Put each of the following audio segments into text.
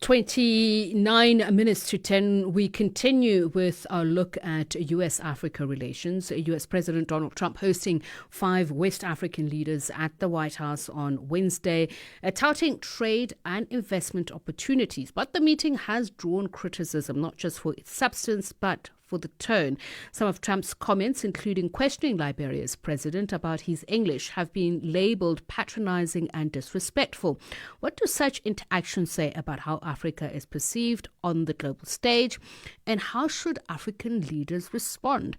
29 minutes to 10, we continue with our look at US-Africa relations. US President Donald Trump hosting 5 West African leaders at the White House on Wednesday, touting trade and investment opportunities. But the meeting has drawn criticism, not just for its substance, but for the tone. Some of Trump's comments, including questioning Liberia's president about his English, have been labeled patronizing and disrespectful. What do such interactions say about how Africa is perceived on the global stage, and how should African leaders respond?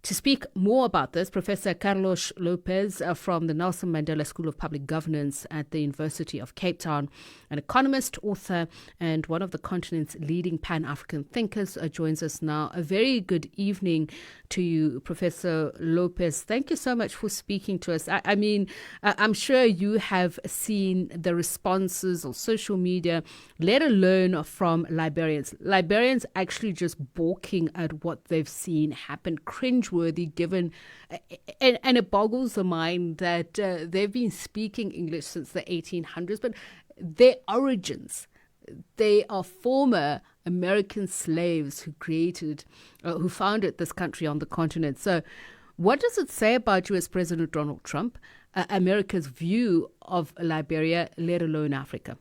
To speak more about this, Professor Carlos Lopes from the Nelson Mandela School of Public Governance at the University of Cape Town, an economist, author, and one of the continent's leading Pan-African thinkers, joins us now. A very good evening to you, Professor Lopes. Thank you so much for speaking to us. I'm sure you have seen the responses on social media, let alone from Liberians. Liberians actually just balking at what they've seen happen, cringeworthy given, and it boggles the mind that they've been speaking English since the 1800s, but their origins, they are former American slaves who founded this country on the continent. So what does it say about US President Donald Trump, America's view of Liberia, let alone Africa?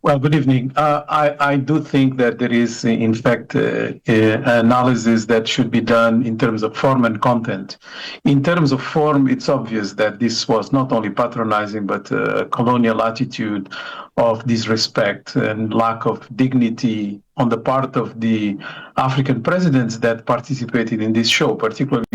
Well, good evening. I do think that there is, in fact, analysis that should be done in terms of form and content. In terms of form, it's obvious that this was not only patronizing, but a colonial attitude of disrespect and lack of dignity on the part of the African presidents that participated in this show, particularly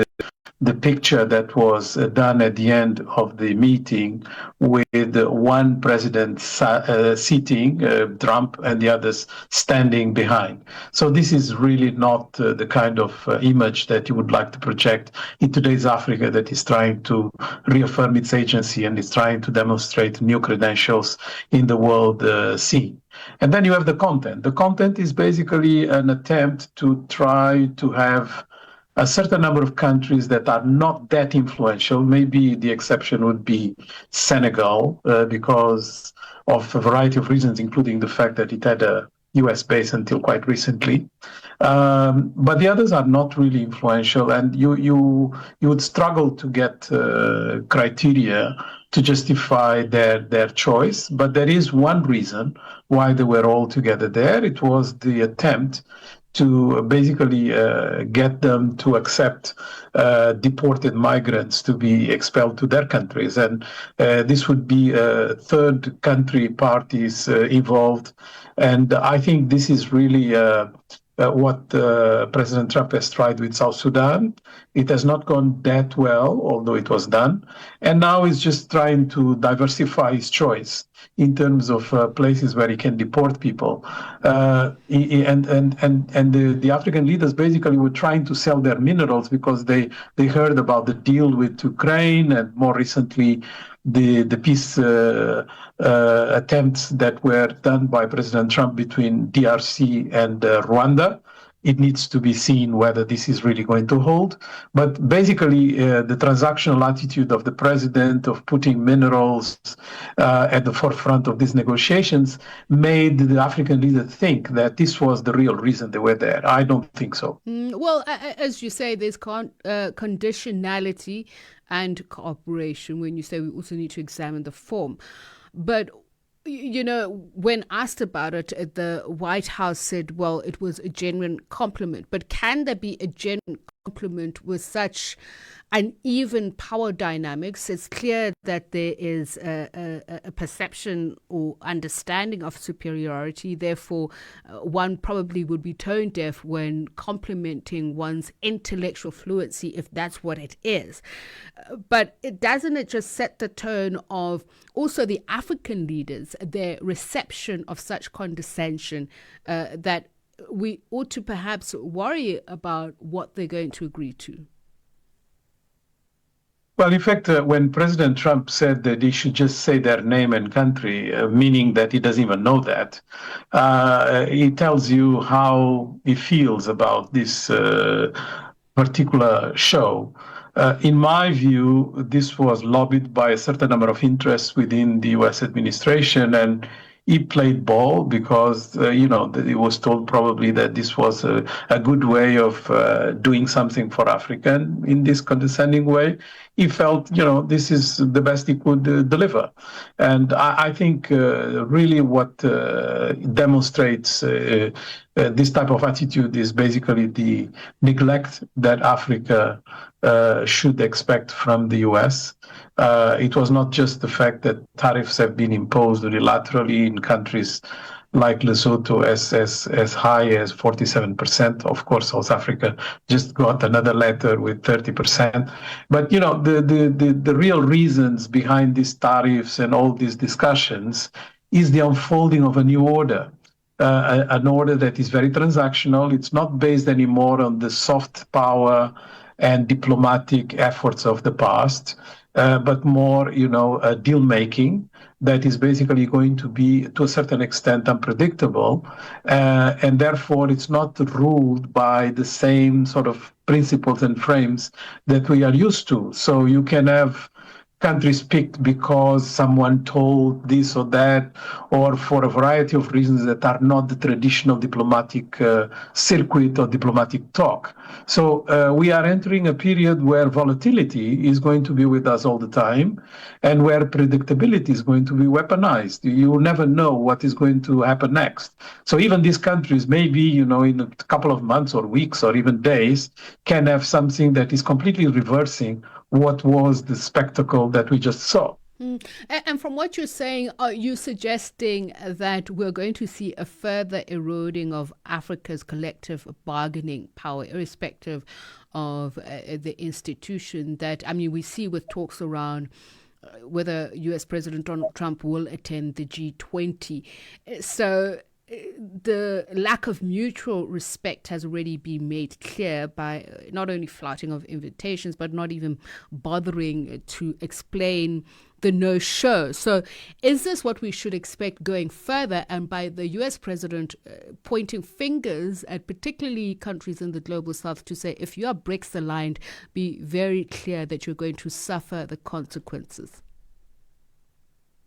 the picture that was done at the end of the meeting with one president sitting, Trump, and the others standing behind. So this is really not the kind of image that you would like to project in today's Africa that is trying to reaffirm its agency and is trying to demonstrate new credentials in the world scene. And then you have the content. The content is basically an attempt to try to have a certain number of countries that are not that influential. Maybe the exception would be Senegal, because of a variety of reasons, including the fact that it had a US base until quite recently. But the others are not really influential, and you would struggle to get criteria to justify their choice. But there is one reason why they were all together there. It was the attempt to basically get them to accept deported migrants to be expelled to their countries. And this would be third country parties involved. And I think this is really what President Trump has tried with South Sudan. It has not gone that well, although it was done. And now he's just trying to diversify his choice in terms of places where he can deport people. And the African leaders basically were trying to sell their minerals because they heard about the deal with Ukraine and more recently the peace attempts that were done by President Trump between DRC and Rwanda. It needs to be seen whether this is really going to hold. But basically, the transactional attitude of the president of putting minerals at the forefront of these negotiations made the African leaders think that this was the real reason they were there. I don't think so. Well, as you say, there's conditionality and cooperation when you say we also need to examine the form. But you know, when asked about it, the White House said, well, it was a genuine compliment. But can there be a genuine compliment with such uneven power dynamics? It's clear that there is a perception or understanding of superiority. Therefore, one probably would be tone deaf when complimenting one's intellectual fluency, if that's what it is. But doesn't it just set the tone of also the African leaders, their reception of such condescension, that we ought to perhaps worry about what they're going to agree to? Well, in fact, when President Trump said that he should just say their name and country, meaning that he doesn't even know that, he tells you how he feels about this particular show. In my view, this was lobbied by a certain number of interests within the U.S. administration, and he played ball because, he was told probably that this was a good way of doing something for Africa. And in this condescending way, he felt, this is the best he could deliver. And I think really what demonstrates this type of attitude is basically the neglect that Africa should expect from the US. It was not just the fact that tariffs have been imposed unilaterally in countries like Lesotho as high as 47%. Of course, South Africa just got another letter with 30%. But the real reasons behind these tariffs and all these discussions is the unfolding of a new order. An order that is very transactional. It's not based anymore on the soft power and diplomatic efforts of the past, but more, deal making that is basically going to be, to a certain extent, unpredictable, and therefore it's not ruled by the same sort of principles and frames that we are used to. So you can have countries picked because someone told this or that, or for a variety of reasons that are not the traditional diplomatic circuit or diplomatic talk. So we are entering a period where volatility is going to be with us all the time, and where predictability is going to be weaponized. You never know what is going to happen next. So even these countries, maybe, in a couple of months or weeks or even days, can have something that is completely reversing what was the spectacle that we just saw. And from what you're saying, are you suggesting that we're going to see a further eroding of Africa's collective bargaining power, irrespective of the institution that, we see with talks around whether US President Donald Trump will attend the G20. So the lack of mutual respect has already been made clear by not only flouting of invitations, but not even bothering to explain the no-show. So is this what we should expect going further? And by the US president pointing fingers at particularly countries in the global south to say, if you are BRICS aligned, be very clear that you're going to suffer the consequences.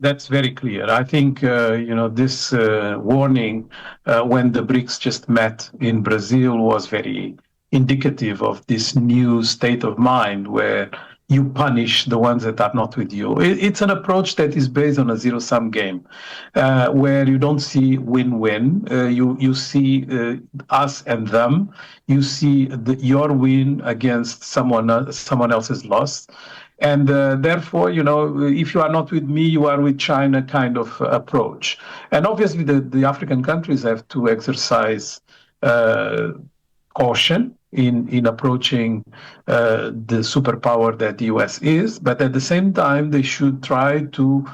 That's very clear. I think, this warning when the BRICS just met in Brazil was very indicative of this new state of mind where you punish the ones that are not with you. It's an approach that is based on a zero-sum game, where you don't see win-win. You see us and them. You see your win against someone else's loss. And therefore, if you are not with me, you are with China kind of approach. And obviously, the African countries have to exercise caution in approaching the superpower that the US is. But at the same time, they should try to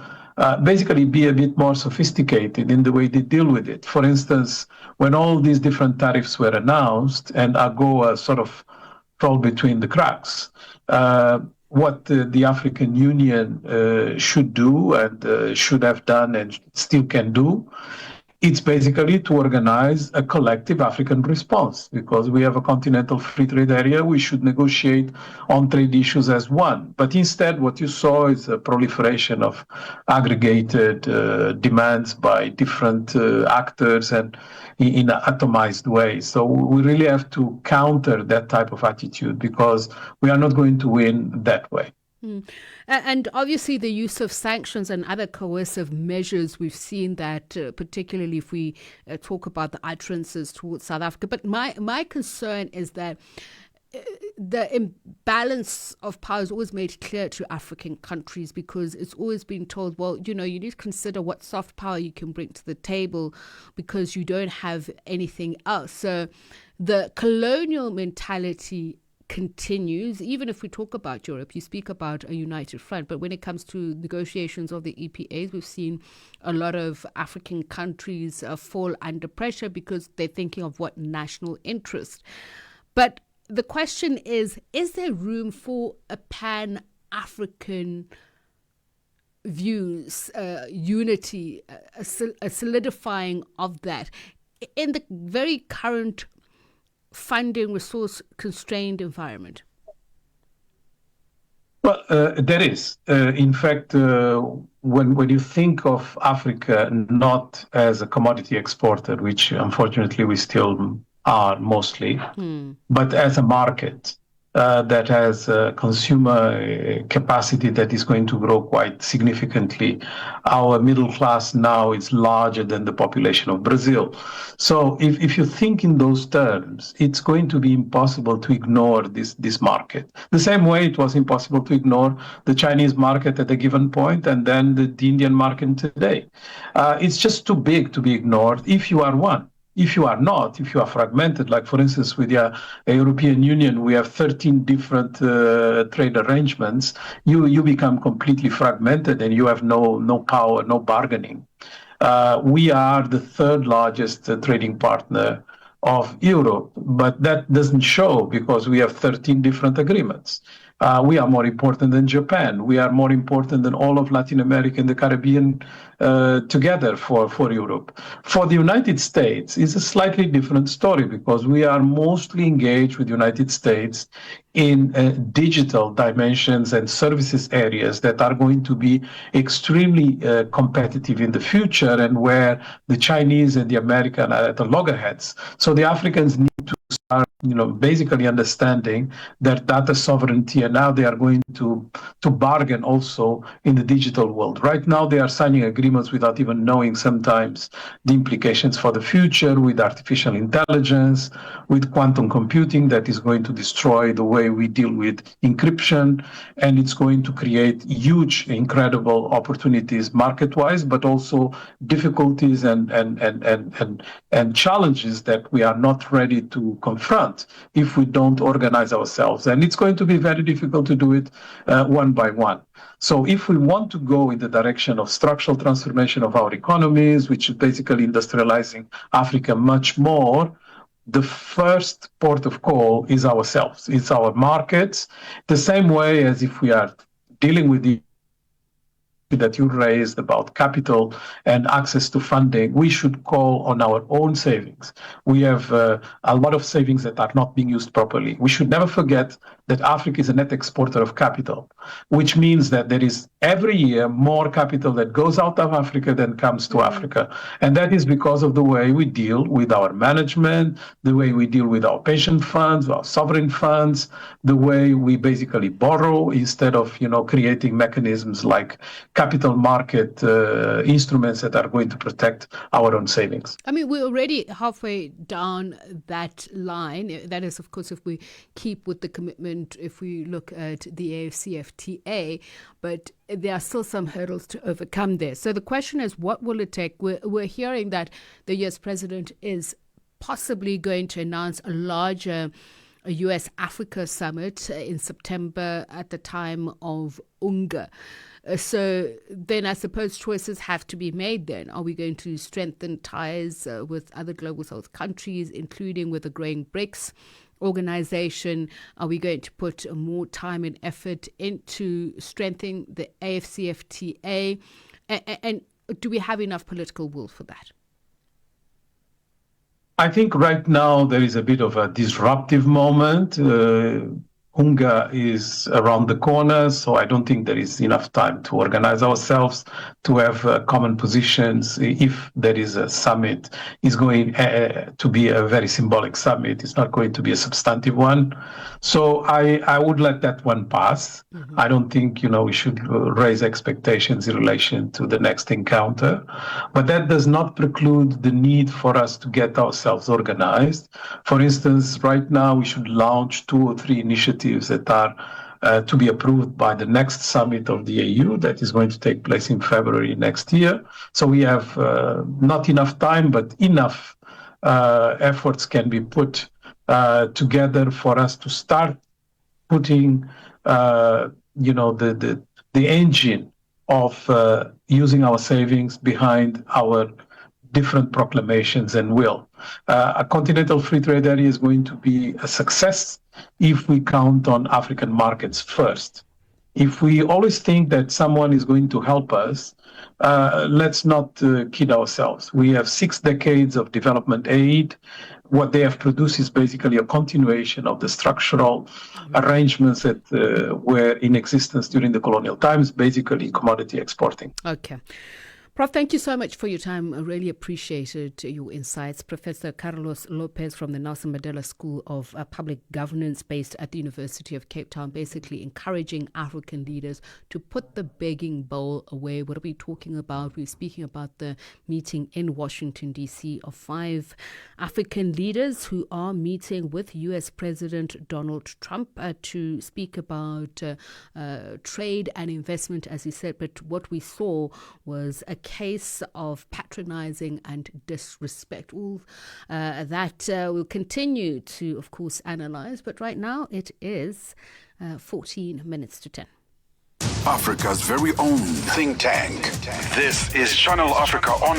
basically be a bit more sophisticated in the way they deal with it. For instance, when all these different tariffs were announced and AGOA sort of fall between the cracks, what the African Union should do and should have done and still can do, it's basically to organize a collective African response. Because we have a continental free trade area, we should negotiate on trade issues as one. But instead, what you saw is a proliferation of aggregated demands by different actors and in an atomized way. So we really have to counter that type of attitude because we are not going to win that way. And obviously the use of sanctions and other coercive measures, we've seen that particularly if we talk about the utterances towards South Africa. But my concern is that the imbalance of power is always made clear to African countries because it's always been told, well, you need to consider what soft power you can bring to the table because you don't have anything else. So the colonial mentality continues. Even if we talk about Europe, you speak about a united front, but when it comes to negotiations of the EPAs, we've seen a lot of African countries fall under pressure because they're thinking of what national interest. But the question is there room for a pan-African views, unity, a solidifying of that in the very current funding resource constrained environment? Well, there is. In fact, when you think of Africa not as a commodity exporter, which unfortunately we still are mostly, but as a market that has consumer capacity that is going to grow quite significantly. Our middle class now is larger than the population of Brazil. So if you think in those terms, it's going to be impossible to ignore this market. The same way it was impossible to ignore the Chinese market at a given point and then the Indian market today. It's just too big to be ignored if you are one. If you are not, if you are fragmented, like for instance with the European Union, we have 13 different trade arrangements, you become completely fragmented and you have no power, no bargaining. We are the third largest trading partner of Europe, but that doesn't show because we have 13 different agreements. We are more important than Japan. We are more important than all of Latin America and the Caribbean together for Europe. For the United States, it's a slightly different story because we are mostly engaged with the United States in digital dimensions and services areas that are going to be extremely competitive in the future and where the Chinese and the American are at the loggerheads. So the Africans need to start, basically understanding their data sovereignty, and now they are going to bargain also in the digital world. Right now, they are signing agreements without even knowing sometimes the implications for the future with artificial intelligence, with quantum computing that is going to destroy the way we deal with encryption, and it's going to create huge, incredible opportunities market-wise, but also difficulties and challenges that we are not ready to confront if we don't organize ourselves. And it's going to be very difficult to do it one by one. So if we want to go in the direction of structural transformation of our economies, which is basically industrializing Africa much more, the first port of call is ourselves. It's our markets, the same way as if we are dealing with the that you raised about capital and access to funding, we should call on our own savings. We have a lot of savings that are not being used properly. We should never forget that Africa is a net exporter of capital, which means that there is every year more capital that goes out of Africa than comes to Africa. And that is because of the way we deal with our management, the way we deal with our pension funds, our sovereign funds, the way we basically borrow instead of, creating mechanisms like capital market instruments that are going to protect our own savings. I mean, we're already halfway down that line. That is, of course, if we keep with the commitment, if we look at the AFCFTA, but there are still some hurdles to overcome there. So the question is, what will it take? We're hearing that the US president is possibly going to announce a larger US-Africa summit in September at the time of UNGA. So then I suppose choices have to be made then. Are we going to strengthen ties with other global south countries, including with the growing BRICS organization? Are we going to put more time and effort into strengthening the AFCFTA? And do we have enough political will for that? I think right now there is a bit of a disruptive moment. UNGA is around the corner, so I don't think there is enough time to organize ourselves, to have common positions. If there is a summit, it's going to be a very symbolic summit. It's not going to be a substantive one. So I would let that one pass. I don't think, we should raise expectations in relation to the next encounter. But that does not preclude the need for us to get ourselves organized. For instance, right now we should launch 2 or 3 initiatives that are to be approved by the next summit of the AU that is going to take place in February next year. So we have not enough time, but enough efforts can be put together for us to start putting, the engine of using our savings behind our different proclamations and will. A continental free trade area is going to be a success if we count on African markets first. If we always think that someone is going to help us, let's not kid ourselves. We have 6 decades of development aid. what they have produced is basically a continuation of the structural arrangements that were in existence during the colonial times, basically commodity exporting. Okay. Prof, thank you so much for your time. I really appreciated your insights. Professor Carlos Lopes from the Nelson Mandela School of Public Governance based at the University of Cape Town, basically encouraging African leaders to put the begging bowl away. What are we talking about? We're speaking about the meeting in Washington, D.C. of 5 African leaders who are meeting with U.S. President Donald Trump to speak about trade and investment, as he said. But what we saw was a case of patronizing and disrespect. All that we'll continue to, of course, analyze. But right now it is 14 minutes to 10. Africa's very own think tank. This is Channel Africa Online.